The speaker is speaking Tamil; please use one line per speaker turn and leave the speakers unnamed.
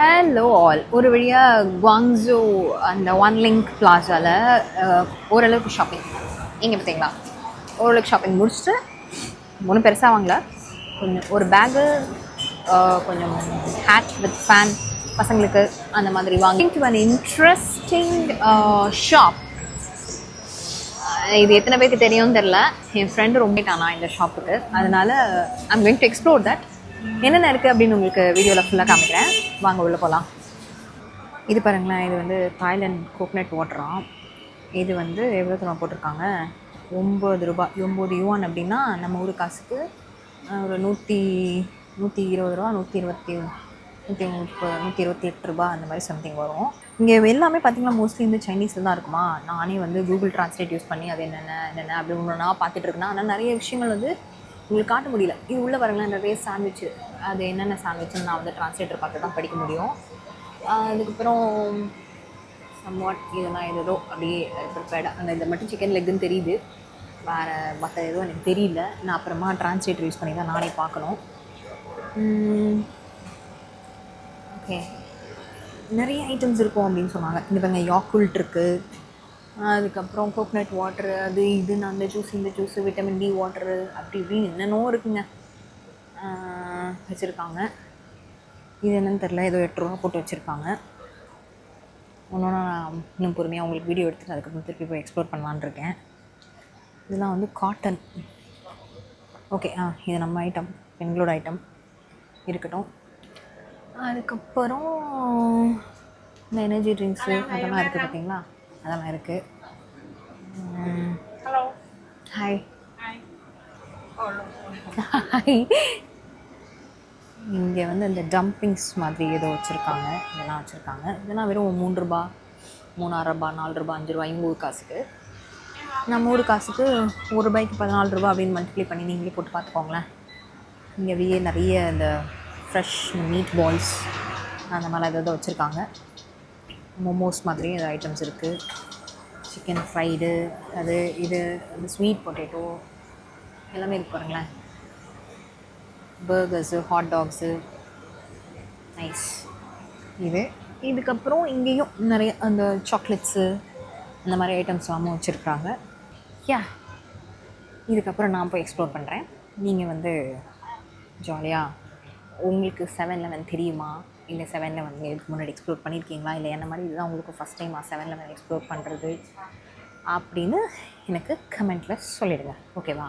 Hello all. ஒரு வழியாக குவாங்ஸோ அந்த ஒன் லிங்க் பிளாஸாவில் ஓரளவுக்கு ஷாப்பிங் இங்கே பார்த்தீங்களா, ஓரளவுக்கு ஷாப்பிங் முடிச்சுட்டு ஒன்றும் பெருசாக வாங்கல. கொஞ்சம் ஒரு பேகு, கொஞ்சம் ஹேட் வித் ஃபேன் பசங்களுக்கு அந்த மாதிரி வாங்கி ஒன் இன்ட்ரெஸ்டிங் ஷாப். இது எத்தனை பேருக்கு தெரியும்னு தெரில. என் ஃப்ரெண்டு ரொம்ப நான் இந்த ஷாப்புக்கு, அதனால் I'm going to explore that. என்னென்ன இருக்குது அப்படின்னு உங்களுக்கு வீடியோவில் ஃபுல்லாக காமிக்கிறேன். வாங்க உள்ளே போகலாம். இது பாருங்களேன், இது வந்து தாய்லாண்ட் கோகனட் வாட்டராம். இது வந்து எவ்வளோ தூரம் போட்டிருக்காங்க, 9 ரூபாய். 9 யுவான் அப்படின்னா நம்ம ஊர் காசுக்கு ஒரு 120 ரூபா, 128 ரூபா அந்த மாதிரி சம்திங் வரும். இங்கே எல்லாமே பார்த்திங்கன்னா மோஸ்ட்லி வந்து சைனீஸில் தான் இருக்குமா. நானே வந்து கூகுள் ட்ரான்ஸ்லேட் யூஸ் பண்ணி அது என்னென்ன அப்படி ஒன்று நான் பார்த்துட்டு இருக்கேன். ஆனால் நிறைய விஷயங்கள் வந்து உங்களுக்கு காட்ட முடியல. இது உள்ளே பாருங்களேன், நிறைய சாண்ட்விட்சு. அது என்னென்ன சாண்ட்விட்சுன்னு நான் வந்து ட்ரான்ஸ்லேட்டர் பார்த்து தான் படிக்க முடியும். அதுக்கப்புறம் சம்வாட் இதெல்லாம் ஏதோ அப்படியே ப்ரிப்பேர்டாக அந்த இதை மட்டும் சிக்கன் லெக்குன்னு தெரியுது. வேறு மற்ற எதுவும் எனக்கு தெரியல. நான் அப்புறமா ட்ரான்ஸ்லேட்டர் யூஸ் பண்ணி தான் நானே பார்க்கணும். ஓகே, நிறைய ஐட்டம்ஸ் இருக்கும் அப்படின்னு சொன்னாங்க. இந்த பாருங்க, யாக்குல்ட் இருக்குது, அதுக்கப்புறம் கோகனட் வாட்டரு, அது இதுன்னு அந்த ஜூஸ் இந்த ஜூஸு, விட்டமின் டி வாட்டரு, அப்படி இப்படின்னு என்னென்னோ இருக்குங்க வச்சுருக்காங்க. இது என்னன்னு தெரில, ஏதோ 8 ரூபா போட்டு வச்சுருக்காங்க. ஒன்று நான் இன்னும் பொறுமையாக உங்களுக்கு வீடியோ எடுத்துகிட்டு அதுக்கப்புறம் திருப்பி போய் எக்ஸ்ப்ளோர் பண்ணலான்னு இருக்கேன். இதெல்லாம் வந்து காட்டன். ஓகே, இது நம்ம ஐட்டம், பெண்களோட ஐட்டம் இருக்கட்டும். அதுக்கப்புறம் இந்த எனர்ஜி ட்ரிங்க்ஸு அதெல்லாம் இருக்குது பார்த்தீங்களா, அதெல்லாம் இருக்குது. Hello, hi hi. இங்கே வந்து இந்த டம்பிங்ஸ் மாதிரி ஏதோ வச்சுருக்காங்க, இதெல்லாம் வச்சுருக்காங்க. இதெல்லாம் வெறும் 3 ரூபா, 3 ரூபா, 4 ரூபா, 5 ரூபா எங்கள் ஊர் காசுக்கு. நம்ம ஊர் காசுக்கு 1 ரூபாய்க்கு 14 ரூபா அப்படின்னு மல்டிப்ளை பண்ணி நீங்களே போட்டு பார்த்துக்கோங்களேன். இங்கே நிறைய இந்த ஃப்ரெஷ் மீட் பால்ஸ் அந்த மாதிரி ஏதாவது வச்சுருக்காங்க. மோமோஸ் மாதிரி ஏதாவது ஐட்டம்ஸ் இருக்குது. சிக்கன் ஃப்ரைடு, அது இது அந்த ஸ்வீட் பொட்டேட்டோ எல்லாமே இருக்குது பாருங்களேன். Burgers, hot tax, nice. இதுக்கப்புறம் இங்கேயும் நிறைய அந்த சாக்லேட்ஸு அந்த மாதிரி ஐட்டம்ஸ் எல்லாமும் வச்சுருக்காங்க. இதுக்கப்புறம் நான் போய் எக்ஸ்ப்ளோர் பண்ணுறேன். நீங்கள் வந்து ஜாலியாக உங்களுக்கு 7-Eleven தெரியுமா, இல்லை 7-Eleven இதுக்கு முன்னாடி எக்ஸ்ப்ளோர் பண்ணியிருக்கீங்களா, இல்லை என்ன மாதிரி இதுதான் உங்களுக்கு ஃபஸ்ட் டைமாக 7-Eleven எக்ஸ்ப்ளோர் பண்ணுறது அப்படின்னு எனக்கு கமெண்ட்டில் சொல்லிவிடுங்க. ஓகேவா?